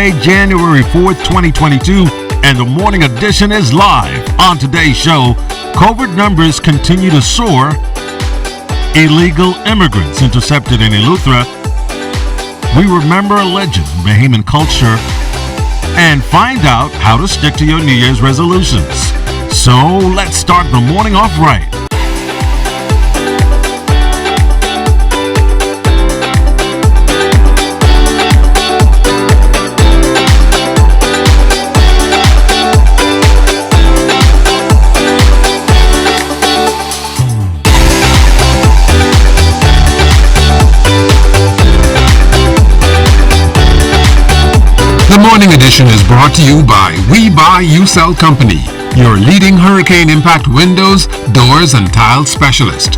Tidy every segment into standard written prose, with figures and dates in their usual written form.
Friday, January 4th, 2022, and the morning edition is live. On today's show, COVID numbers continue to soar, illegal immigrants intercepted in Eleuthera, we remember a legend in Bahamian culture, and find out how to stick to your New Year's resolutions. So let's start the morning off right. The morning edition is brought to you by We Buy You Sell Company, your leading hurricane impact windows, doors, and tile specialist.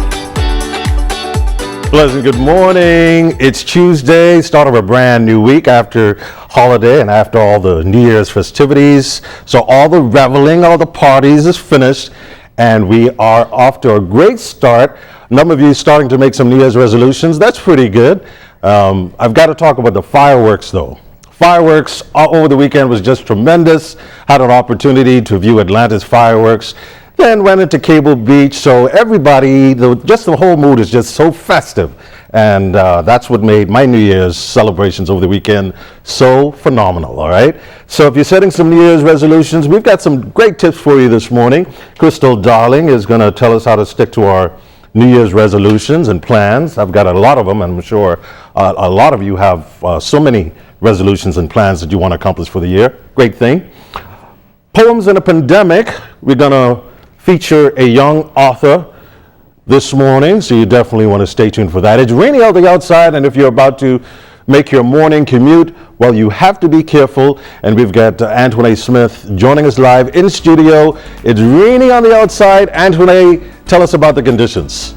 Pleasant good morning. It's Tuesday, start of a brand new week after holiday and after all the New Year's festivities. So all the reveling, all the parties is finished, and we are off to a great start. A number of you starting to make some New Year's resolutions. That's pretty good. I've got to talk about the fireworks though. Fireworks over the weekend was just tremendous. Had an opportunity to view Atlanta's fireworks, then went into Cable Beach. So everybody, just the whole mood is just so festive. And that's what made my New Year's celebrations over the weekend so phenomenal, all right? So if you're setting some New Year's resolutions, we've got some great tips for you this morning. Crystal Darling is gonna tell us how to stick to our New Year's resolutions and plans. I've got a lot of them, and I'm sure a lot of you have so many resolutions and plans that you want to accomplish for the year. Great thing. Poems in a Pandemic. We're going to feature a young author this morning, so you definitely want to stay tuned for that. It's raining out the outside, and if you're about to make your morning commute, well, you have to be careful. And we've got Antoinette Smith joining us live in studio. It's raining on the outside. Antoinette, tell us about the conditions.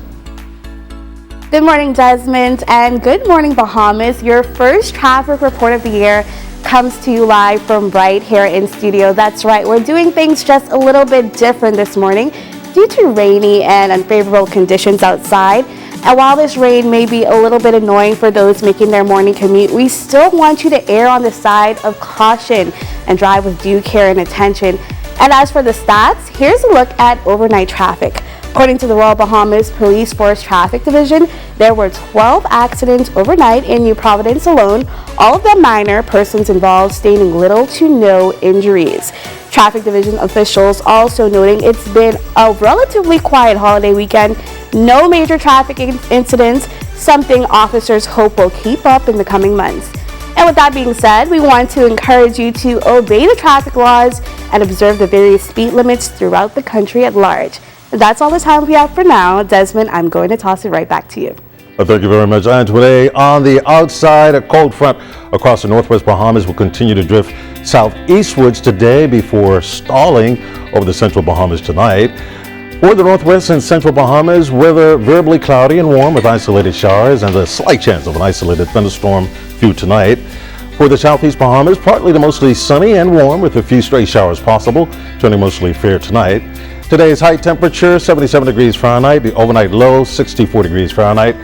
Good morning, Desmond, and good morning, Bahamas. Your first traffic report of the year comes to you live from right here in studio. That's right, we're doing things just a little bit different this morning due to rainy and unfavorable conditions outside. And while this rain may be a little bit annoying for those making their morning commute, we still want you to err on the side of caution and drive with due care and attention. And as for the stats, here's a look at overnight traffic. According to the Royal Bahamas Police Force Traffic Division, there were 12 accidents overnight in New Providence alone, all of them minor, persons involved staining little to no injuries. Traffic Division officials also noting it's been a relatively quiet holiday weekend, no major traffic incidents, something officers hope will keep up in the coming months. And with that being said, we want to encourage you to obey the traffic laws and observe the various speed limits throughout the country at large. That's all the time we have for now. Desmond, I'm going to toss it right back to you. Well, thank you very much, Antoinette. On the outside, a cold front across the northwest Bahamas will continue to drift southeastwards today before stalling over the central Bahamas tonight. For the northwest and central Bahamas, weather variably cloudy and warm with isolated showers and a slight chance of an isolated thunderstorm few tonight. For the southeast Bahamas, partly to mostly sunny and warm with a few stray showers possible, turning mostly fair tonight. Today's high temperature, 77 degrees Fahrenheit. The overnight low, 64 degrees Fahrenheit.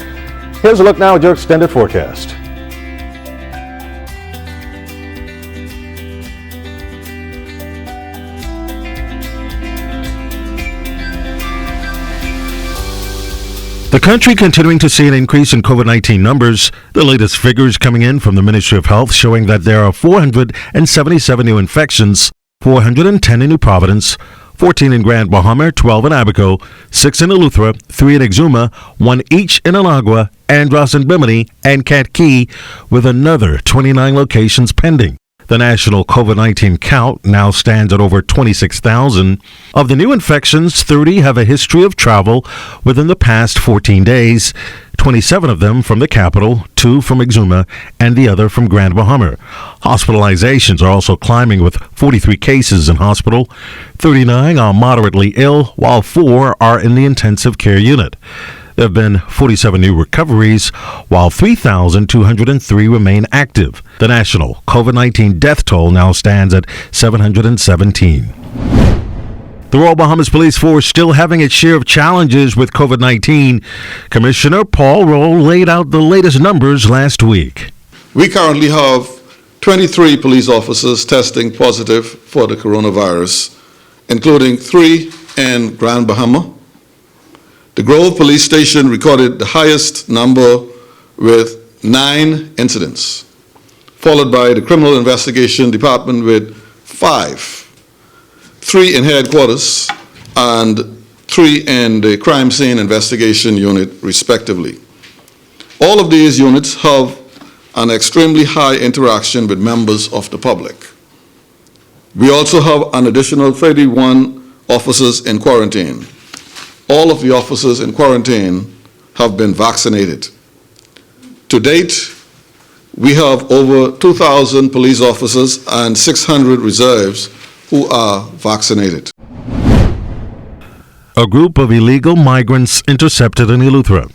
Here's a look now at your extended forecast. The country continuing to see an increase in COVID-19 numbers. The latest figures coming in from the Ministry of Health showing that there are 477 new infections, 410 in New Providence, 14 in Grand Bahama, 12 in Abaco, 6 in Eleuthera, 3 in Exuma, 1 each in Anagua, Andros and Bimini, and Cat Key, with another 29 locations pending. The national COVID-19 count now stands at over 26,000. Of the new infections, 30 have a history of travel within the past 14 days. 27 of them from the capital, 2 from Exuma, and the other from Grand Bahama. Hospitalizations are also climbing with 43 cases in hospital. 39 are moderately ill, while 4 are in the intensive care unit. There have been 47 new recoveries, while 3,203 remain active. The national COVID-19 death toll now stands at 717. The Royal Bahamas Police Force still having its share of challenges with COVID-19. Commissioner Paul Rowe laid out the latest numbers last week. We currently have 23 police officers testing positive for the coronavirus, including 3 in Grand Bahama. The Grove Police Station recorded the highest number with 9 incidents, followed by the Criminal Investigation Department with 5, 3 in headquarters, and 3 in the Crime Scene Investigation Unit, respectively. All of these units have an extremely high interaction with members of the public. We also have an additional 31 officers in quarantine. All of the officers in quarantine have been vaccinated. To date, we have over 2,000 police officers and 600 reserves who are vaccinated. A group of illegal migrants intercepted in Eleuthera.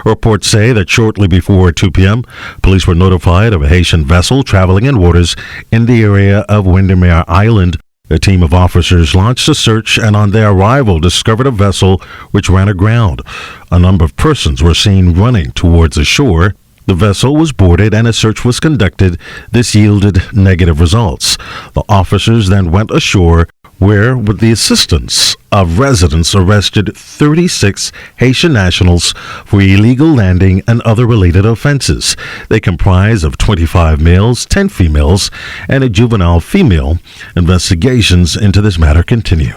Reports say that shortly before 2 p.m., police were notified of a Haitian vessel traveling in waters in the area of Windermere Island. A team of officers launched a search and on their arrival discovered a vessel which ran aground. A number of persons were seen running towards the shore. The vessel was boarded and a search was conducted. This yielded negative results. The officers then went ashore where, with the assistance of residents, arrested 36 Haitian nationals for illegal landing and other related offenses. They comprise of 25 males, 10 females, and a juvenile female. Investigations into this matter continue.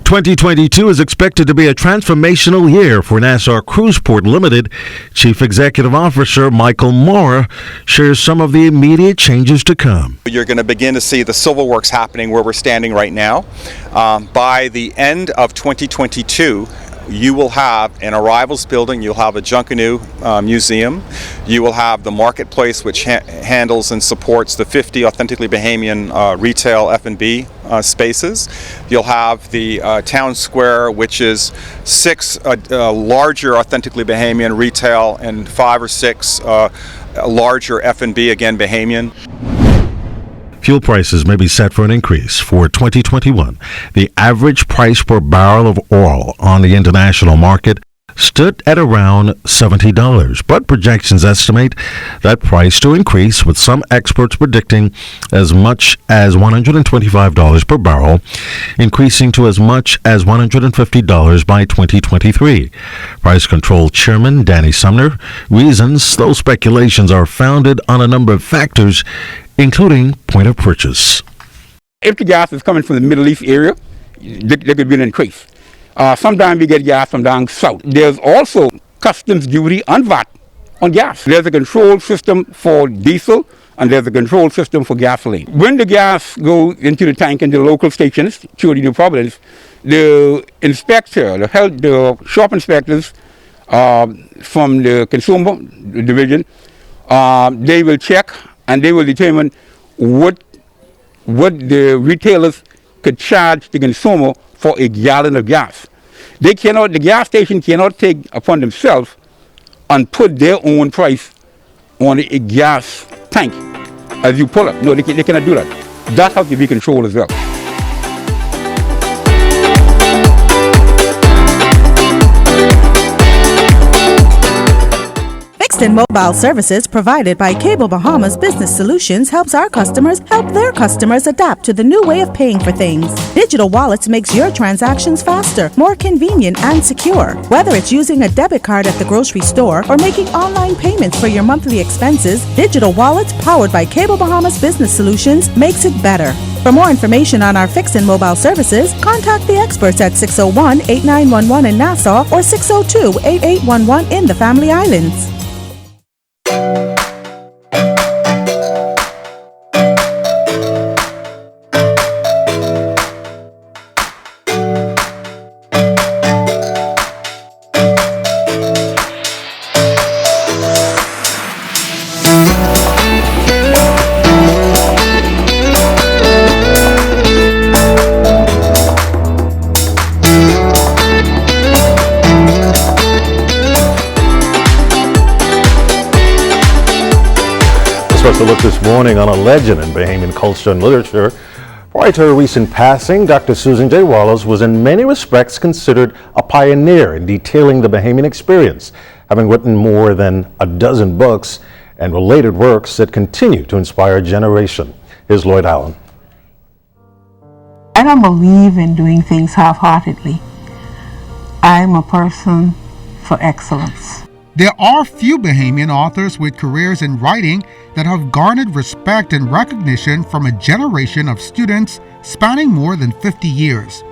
2022 is expected to be a transformational year for Nassau Cruiseport Limited. Chief Executive Officer Michael Mora shares some of the immediate changes to come. You're going to begin to see the civil works happening where we're standing right now. By the end of 2022, you will have an arrivals building, you'll have a Junkanoo museum, you will have the marketplace which handles and supports the 50 authentically Bahamian retail F&B spaces. You'll have the town square, which is 6 larger authentically Bahamian retail and 5 or 6 larger F&B, again Bahamian. Fuel prices may be set for an increase for 2021. The average price per barrel of oil on the international market stood at around $70, but projections estimate that price to increase, with some experts predicting as much as $125 per barrel, increasing to as much as $150 by 2023. Price Control Chairman Danny Sumner reasons those speculations are founded on a number of factors, including point of purchase. If the gas is coming from the Middle East area, there could be an increase. Sometimes we get gas from down south. There's also customs duty and VAT on gas. There's a control system for diesel and there's a control system for gasoline. When the gas goes into the tank in the local stations, through the New Providence, the inspector, the shop inspectors from the consumer division, they will check and they will determine what the retailers could charge the consumer for a gallon of gas. The gas station cannot take upon themselves and put their own price on a gas tank as you pull up. No, they cannot do that. That has to be controlled as well. Fixed and mobile services provided by Cable Bahamas Business Solutions helps our customers help their customers adapt to the new way of paying for things. Digital wallets makes your transactions faster, more convenient, and secure. Whether it's using a debit card at the grocery store or making online payments for your monthly expenses, digital wallets powered by Cable Bahamas Business Solutions makes it better. For more information on our fixed and mobile services, contact the experts at 601-8911 in Nassau or 602-8811 in the Family Islands. To look this morning on a legend in Bahamian culture and literature. Prior to her recent passing, Dr. Susan J. Wallace was in many respects considered a pioneer in detailing the Bahamian experience, having written more than a dozen books and related works that continue to inspire a generation. Here's Lloyd Allen. I don't believe in doing things half-heartedly. I'm a person for excellence. There are few Bahamian authors with careers in writing that have garnered respect and recognition from a generation of students spanning more than 50 years.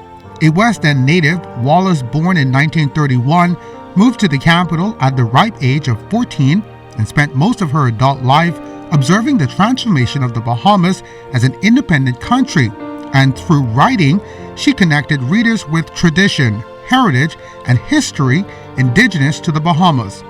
A West End native, Wallace, born in 1931, moved to the capital at the ripe age of 14 and spent most of her adult life observing the transformation of the Bahamas as an independent country. And through writing, she connected readers with tradition, heritage, and history indigenous to the Bahamas.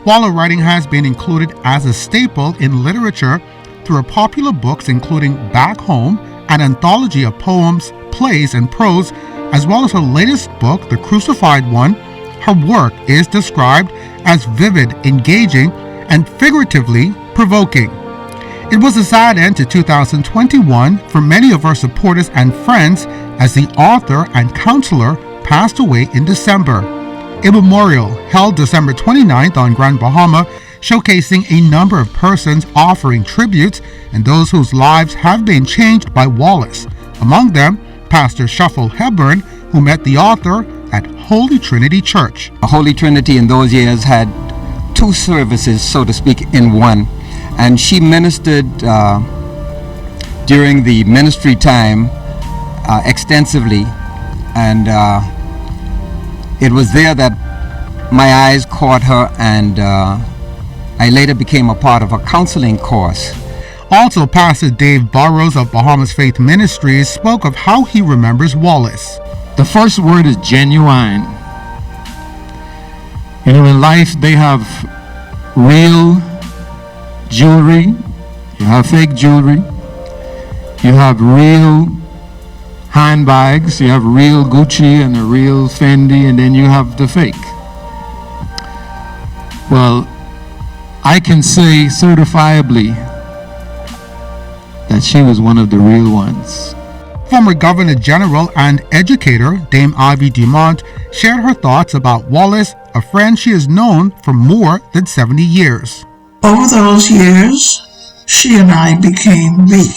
While her writing has been included as a staple in literature through her popular books including Back Home, an anthology of poems, plays, and prose, as well as her latest book, The Crucified One, her work is described as vivid, engaging, and figuratively provoking. It was a sad end to 2021 for many of her supporters and friends as the author and counselor passed away in December. A memorial held December 29th on Grand Bahama, showcasing a number of persons offering tributes and those whose lives have been changed by Wallace. Among them, Pastor Shuffle Hepburn, who met the author at Holy Trinity Church. Holy Trinity in those years had two services, so to speak, in one. And she ministered during the ministry time extensively. And it was there that my eyes caught her, and I later became a part of a counseling course. Also, Pastor Dave Burrows of Bahamas Faith Ministries spoke of how he remembers Wallace. The first word is genuine. You know, in life they have real jewelry, you have fake jewelry, you have real handbags, you have real Gucci and a real Fendi, and then you have the fake. Well, I can say certifiably that she was one of the real ones. Former Governor General and educator Dame Ivy Dumont shared her thoughts about Wallace, a friend she has known for more than 70 years. Over those years, she and I became we.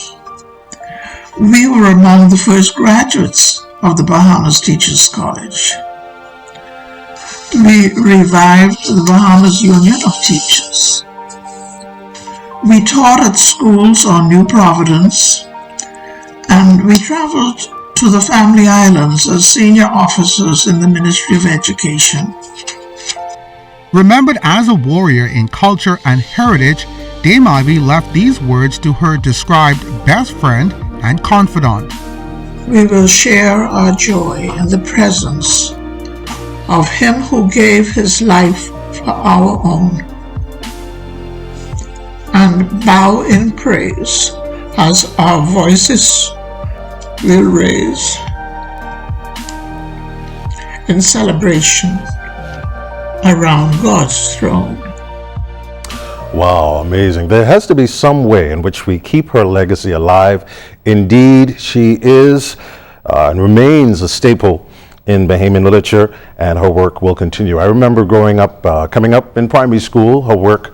We were among the first graduates of the Bahamas Teachers College. We revived the Bahamas Union of Teachers. We taught at schools on New Providence, and we traveled to the Family Islands as senior officers in the Ministry of Education. Remembered as a warrior in culture and heritage, Dame Ivy left these words to her described best friend and confidant. We will share our joy in the presence of Him who gave His life for our own, and bow in praise as our voices will raise in celebration around God's throne. Wow, amazing. There has to be some way in which we keep her legacy alive. Indeed, she is and remains a staple in Bahamian literature, and her work will continue. I remember growing up, coming up in primary school, her work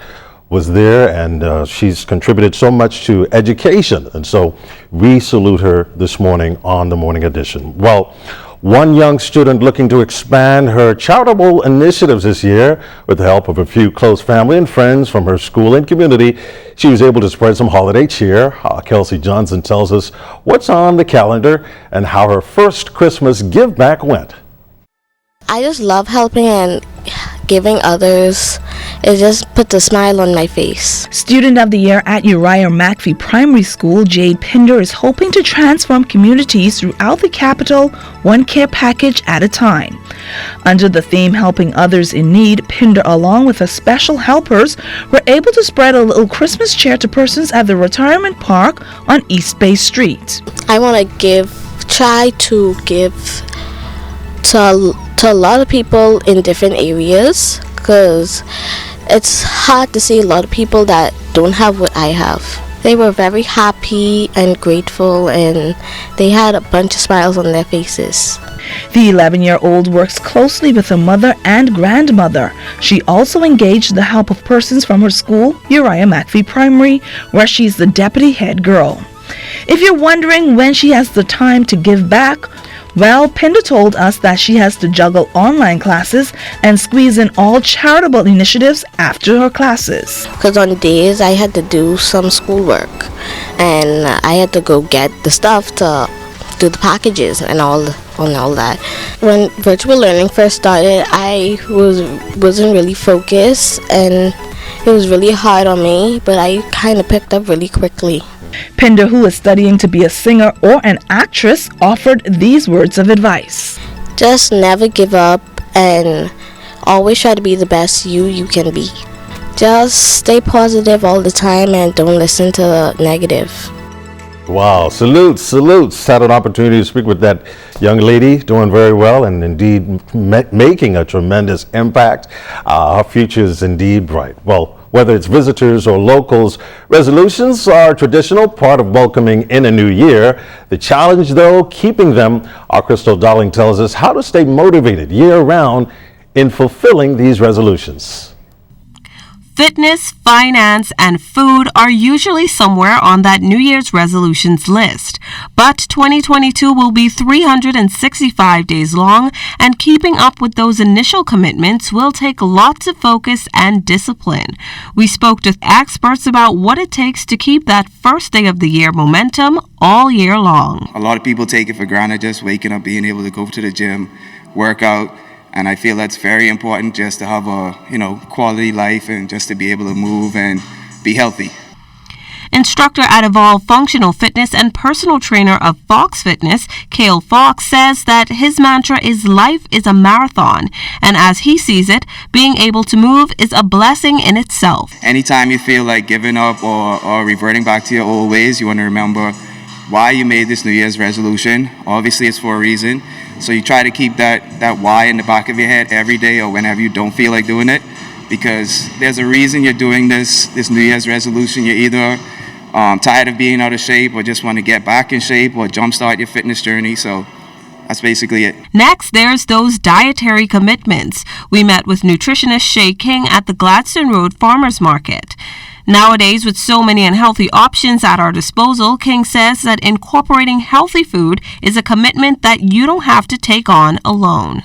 was there, and she's contributed so much to education, and so we salute her this morning on the Morning Edition. Well, one young student looking to expand her charitable initiatives this year with the help of a few close family and friends from her school and community. She was able to spread some holiday cheer. Kelsey Johnson tells us what's on the calendar and how her first Christmas give back went. I just love helping and giving others. It just puts a smile on my face. Student of the Year at Uriah McPhee Primary School, Jade Pinder is hoping to transform communities throughout the capital, one care package at a time. Under the theme Helping Others in Need, Pinder, along with her special helpers, were able to spread a little Christmas cheer to persons at the retirement park on East Bay Street. I want to try to give to a lot of people in different areas, because it's hard to see a lot of people that don't have what I have. They were very happy and grateful, and they had a bunch of smiles on their faces. The 11-year-old works closely with her mother and grandmother. She also engaged the help of persons from her school, Uriah McPhee Primary, where she's the deputy head girl. If you're wondering when she has the time to give back, well, Pinder told us that she has to juggle online classes and squeeze in all charitable initiatives after her classes. Because on days I had to do some schoolwork, and I had to go get the stuff to do the packages and all that. When virtual learning first started, I wasn't really focused, and it was really hard on me, but I kind of picked up really quickly. Pinder, who is studying to be a singer or an actress, offered these words of advice. Just never give up and always try to be the best you can be. Just stay positive all the time and don't listen to the negative. Wow, salutes. Had an opportunity to speak with that young lady, doing very well and indeed making a tremendous impact. Her future is indeed bright. Well, whether it's visitors or locals, resolutions are a traditional part of welcoming in a new year. The challenge, though, keeping them, our Crystal Darling tells us how to stay motivated year-round in fulfilling these resolutions. Fitness, finance, and food are usually somewhere on that New Year's resolutions list. But 2022 will be 365 days long, and keeping up with those initial commitments will take lots of focus and discipline. We spoke to experts about what it takes to keep that first day of the year momentum all year long. A lot of people take it for granted, just waking up, being able to go to the gym, work out. And I feel that's very important, just to have a, quality life and just to be able to move and be healthy. Instructor at Evolve Functional Fitness and personal trainer of Fox Fitness, Cale Fox, says that his mantra is life is a marathon. And as he sees it, being able to move is a blessing in itself. Anytime you feel like giving up or reverting back to your old ways, you want to remember why you made this New Year's resolution. Obviously, it's for a reason. So you try to keep that why in the back of your head every day or whenever you don't feel like doing it, because there's a reason you're doing this New Year's resolution. You're either tired of being out of shape or just want to get back in shape or jumpstart your fitness journey. So that's basically it. Next, there's those dietary commitments. We met with nutritionist Shay King at the Gladstone Road Farmers Market. Nowadays, with so many unhealthy options at our disposal, King says that incorporating healthy food is a commitment that you don't have to take on alone.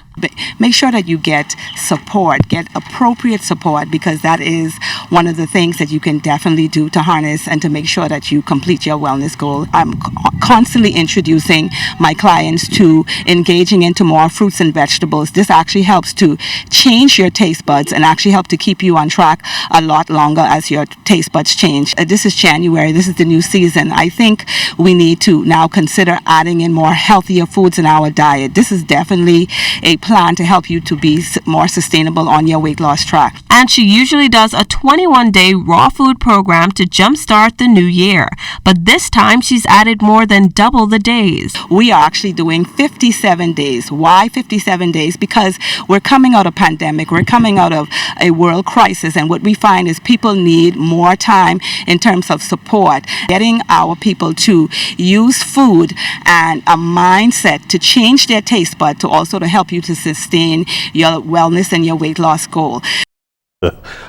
Make sure that you get support, get appropriate support, because that is one of the things that you can definitely do to harness and to make sure that you complete your wellness goal. I'm constantly introducing my clients to engaging into more fruits and vegetables. This actually helps to change your taste buds and actually help to keep you on track a lot longer as your taste buds change. This is January. This is the new season. I think we need to now consider adding in more healthier foods in our diet. This is definitely a plan to help you to be more sustainable on your weight loss track. And she usually does a 21-day raw food program to jumpstart the new year. But this time she's added more than double the days. We are actually doing 57 days. Why 57 days? Because we're coming out of pandemic. We're coming out of a world crisis. And what we find is people need more time in terms of support. Getting our people to use food and a mindset to change their taste bud to also to help you to sustain your wellness and your weight loss goal.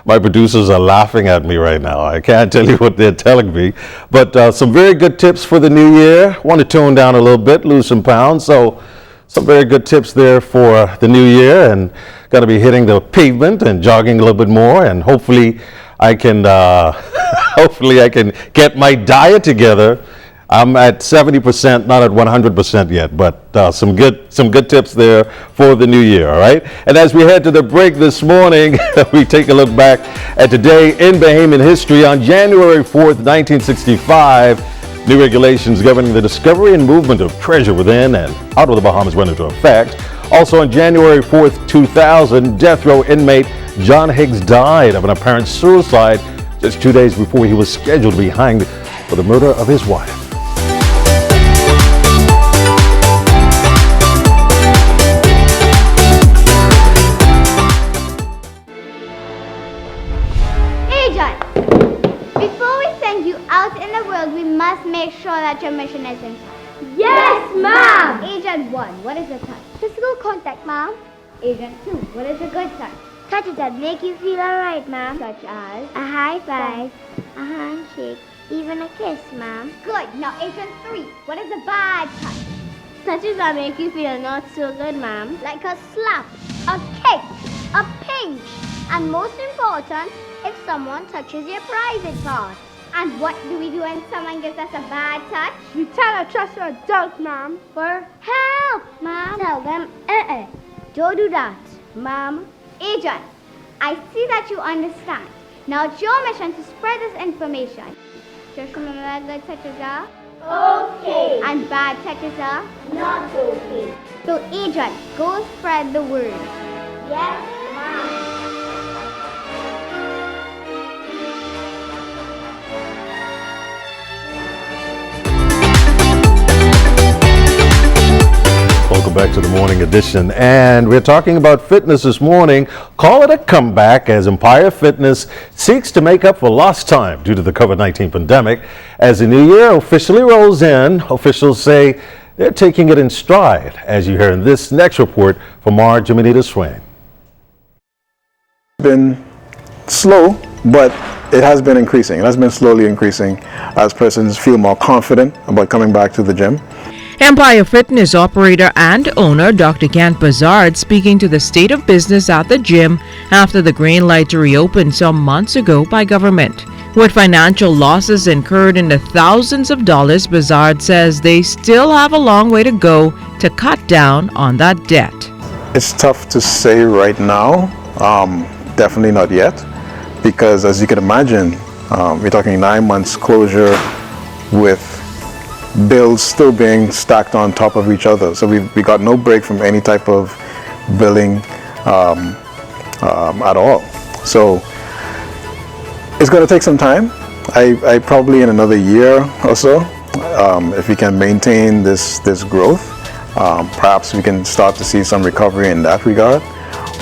My producers are laughing at me right now. I can't tell you what they're telling me, but some very good tips for the new year. Want to tone down a little bit, lose some pounds. So some very good tips there for the new year, and going to be hitting the pavement and jogging a little bit more, and hopefully I can get my diet together. I'm at 70%, not at 100% yet, but some good tips there for the new year, all right? And as we head to the break this morning, we take a look back at today in Bahamian history. On January 4th, 1965, new regulations governing the discovery and movement of treasure within and out of the Bahamas went into effect. Also on January 4th, 2000, death row inmate John Higgs died of an apparent suicide just 2 days before he was scheduled to be hanged for the murder of his wife. Before we send you out in the must make sure that your mission is in. Yes, Mom! Agent 1, what is a touch? Physical contact, Mom. Agent 2, what is a good touch? Touches that make you feel alright, Mom. Such as? A high five, a handshake, even a kiss, Mom. Good. Now, Agent 3, what is a bad touch? Touches that make you feel not so good, Mom. Like a slap, a kick, a pinch, and most important, if someone touches your private part. And what do we do when someone gives us a bad touch? We tell a trusted adult, Mom, for help, Mom. Tell them, don't do that, Mom. Agent, I see that you understand. Now it's your mission to spread this information. Just remember that good touches are okay, and bad touches are not okay. So, Agent, go spread the word. Yes, Mom. Welcome back to the morning edition, and we're talking about fitness this morning. Call it a comeback as Empire Fitness seeks to make up for lost time due to the COVID-19 pandemic. As the new year officially rolls in, officials say they're taking it in stride, as you hear in this next report from our Jiminita Swain. Been slow, but it has been increasing. It has been slowly increasing as persons feel more confident about coming back to the gym. Empire Fitness operator and owner Dr. Kent Bazard speaking to the state of business at the gym after the green light to reopen some months ago by government. With financial losses incurred in the thousands of dollars, Bazard says they still have a long way to go to cut down on that debt. It's tough to say right now, definitely not yet, because as you can imagine, we're talking 9 months closure with bills still being stacked on top of each other. So we got no break from any type of billing at all. So it's going to take some time. I probably in another year or so, if we can maintain this growth, perhaps we can start to see some recovery in that regard.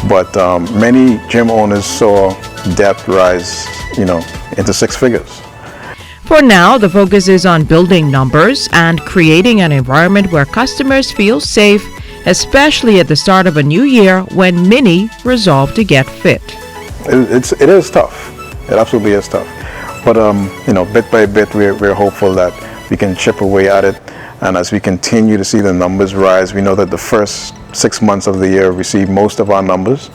But many gym owners saw debt rise, into six figures. For now, the focus is on building numbers and creating an environment where customers feel safe, especially at the start of a new year when many resolve to get fit. It is tough. It absolutely is tough. But bit by bit, we're hopeful that we can chip away at it. And as we continue to see the numbers rise, we know that the first 6 months of the year we see most of our numbers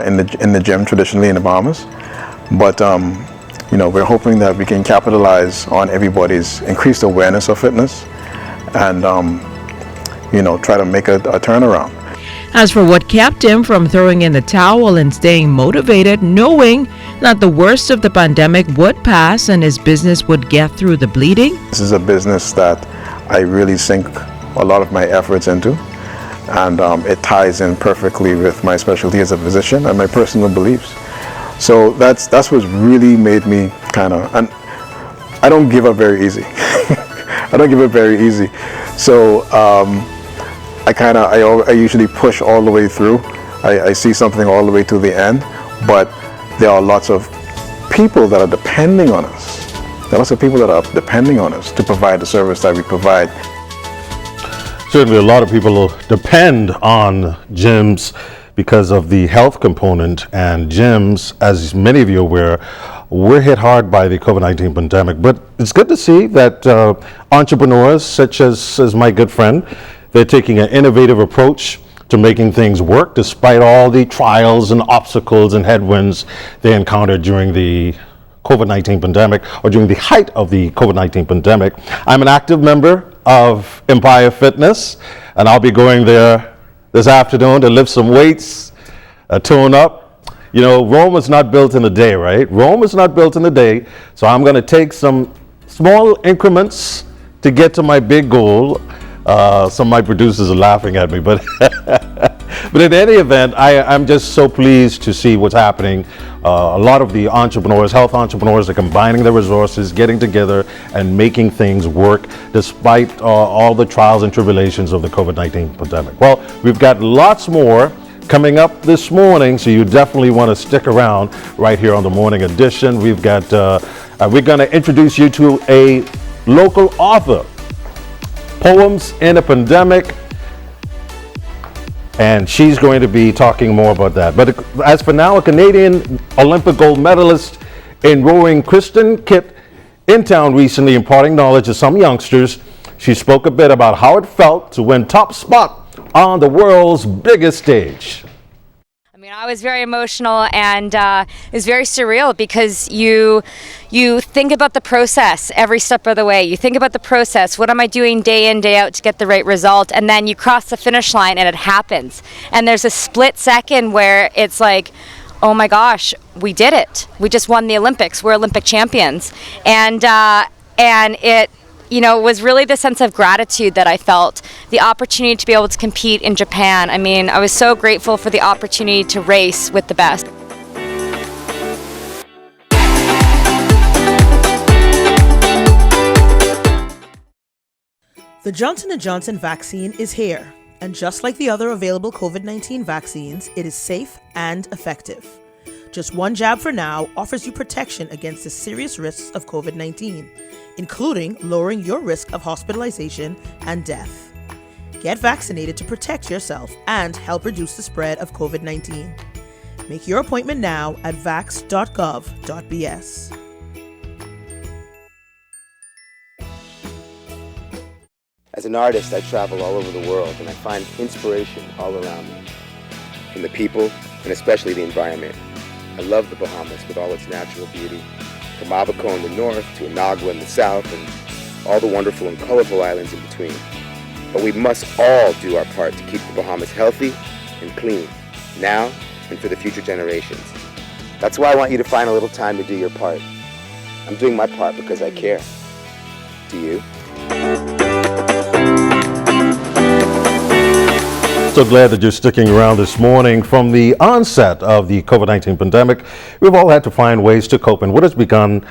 in the gym traditionally in the Bahamas. But we're hoping that we can capitalize on everybody's increased awareness of fitness and, try to make a turnaround. As for what kept him from throwing in the towel and staying motivated, knowing that the worst of the pandemic would pass and his business would get through the bleeding? This is a business that I really sink a lot of my efforts into, and it ties in perfectly with my specialty as a physician and my personal beliefs. So that's what really made me and I don't give up very easy. I don't give up very easy. So I usually push all the way through. I see something all the way to the end, but there are lots of people that are depending on us. There are lots of people that are depending on us to provide the service that we provide. Certainly a lot of people depend on gyms because of the health component, and gyms, as many of you are aware, were hit hard by the COVID-19 pandemic. But it's good to see that entrepreneurs such as my good friend, they're taking an innovative approach to making things work despite all the trials and obstacles and headwinds they encountered during the COVID-19 pandemic, or during the height of the COVID-19 pandemic. I'm an active member of Empire Fitness, and I'll be going there this afternoon to lift some weights, tone up. Rome was not built in a day, right? Rome is not built in a day. So I'm going to take some small increments to get to my big goal. Some of my producers are laughing at me, but but in any event, I'm just so pleased to see what's happening. A lot of the entrepreneurs, health entrepreneurs, are combining their resources, getting together and making things work despite all the trials and tribulations of the COVID-19 pandemic. Well, we've got lots more coming up this morning, so you definitely want to stick around right here on the morning edition. We've got, we're going to introduce you to a local author. Poems in a Pandemic. And she's going to be talking more about that. But as for now, a Canadian Olympic gold medalist in rowing, Kristen Kitt, in town recently imparting knowledge to some youngsters. She spoke a bit about how it felt to win top spot on the world's biggest stage. I was very emotional, and it was very surreal because you think about the process every step of the way. You think about the process. What am I doing day in, day out to get the right result? And then you cross the finish line and it happens. And there's a split second where it's like, oh my gosh, we did it. We just won the Olympics. We're Olympic champions. And it was really the sense of gratitude that I felt, the opportunity to be able to compete in Japan. I was so grateful for the opportunity to race with the best. The Johnson & Johnson vaccine is here, and just like the other available COVID-19 vaccines, it is safe and effective. Just one jab for now offers you protection against the serious risks of COVID-19, including lowering your risk of hospitalization and death. Get vaccinated to protect yourself and help reduce the spread of COVID-19. Make your appointment now at vax.gov.bs. As an artist, I travel all over the world and I find inspiration all around me, from the people and especially the environment. I love the Bahamas with all its natural beauty, from Abaco in the north to Inagua in the south and all the wonderful and colorful islands in between. But we must all do our part to keep the Bahamas healthy and clean, now and for the future generations. That's why I want you to find a little time to do your part. I'm doing my part because I care. Do you? So glad that you're sticking around this morning. From the onset of the COVID-19 pandemic, we've all had to find ways to cope in what has become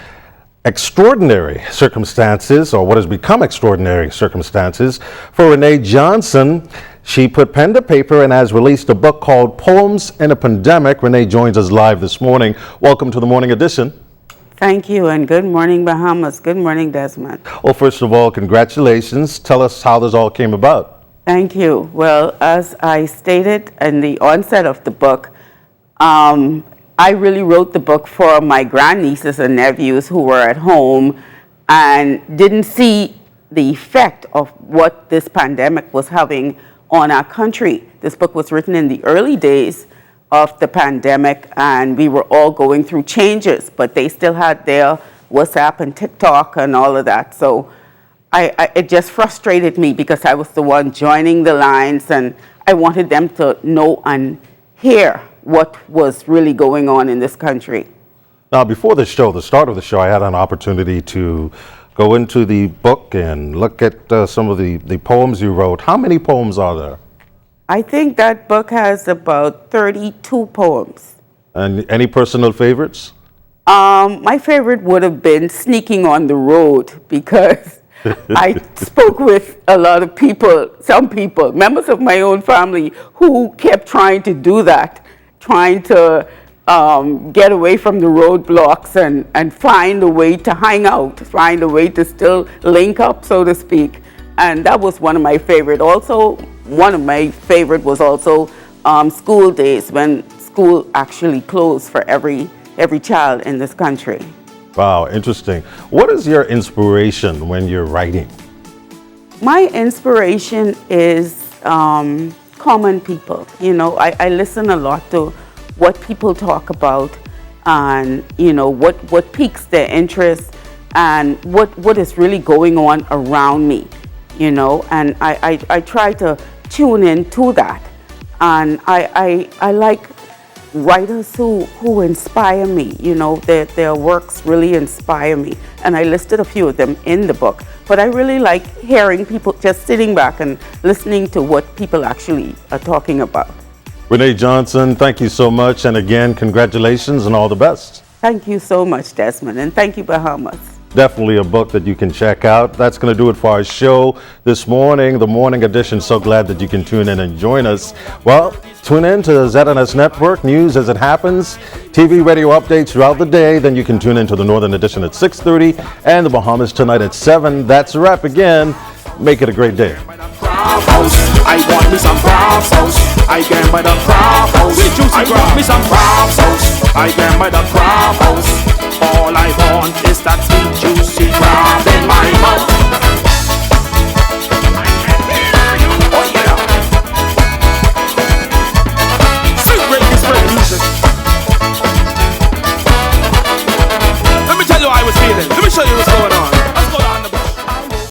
extraordinary circumstances, or what has become extraordinary circumstances. For Renee Johnson, she put pen to paper and has released a book called Poems in a Pandemic. Renee joins us live this morning. Welcome to the Morning Edition. Thank you, and good morning, Bahamas. Good morning, Desmond. Well, first of all, congratulations. Tell us how this all came about. Thank you. Well, as I stated in the onset of the book, I really wrote the book for my grandnieces and nephews who were at home and didn't see the effect of what this pandemic was having on our country. This book was written in the early days of the pandemic, and we were all going through changes, but they still had their WhatsApp and TikTok and all of that. So it just frustrated me because I was the one joining the lines, and I wanted them to know and hear what was really going on in this country. Now, before the show, the start of the show, I had an opportunity to go into the book and look at some of the poems you wrote. How many poems are there? I think that book has about 32 poems. And any personal favorites? My favorite would have been Sneaking on the Road, because I spoke with a lot of people, some people, members of my own family, who kept trying to do that, trying to get away from the roadblocks and find a way to hang out, find a way to still link up, so to speak. And that was one of my favorite. Also, one of my favorite was also school days, when school actually closed for every child in this country. Wow, interesting. What is your inspiration when you're writing? My inspiration is common people. You know, I listen a lot to what people talk about, and you know what piques their interest, and what is really going on around me. You know, and I try to tune in to that, and I like writers who inspire me. You know, their works really inspire me, and I listed a few of them in the book. But I really like hearing people, just sitting back and listening to what people actually are talking about. Renee Johnson, thank you so much, and again, congratulations and all the best. Thank you so much, Desmond, and thank you, Bahamas. definitely a book that you can check out. That's going to do it for our show this morning, the morning edition. So glad that you can tune in and join us. Well, tune in to ZNS Network, news as it happens, TV, radio updates throughout the day. Then you can tune into the Northern Edition at 6:30 and the Bahamas tonight at 7. That's a wrap again. Make it a great day. I want me some crab sauce. I can buy the crab house. I want me some crab sauce. I can buy the crab house. All I want is that sweet juicy crab in my mouth.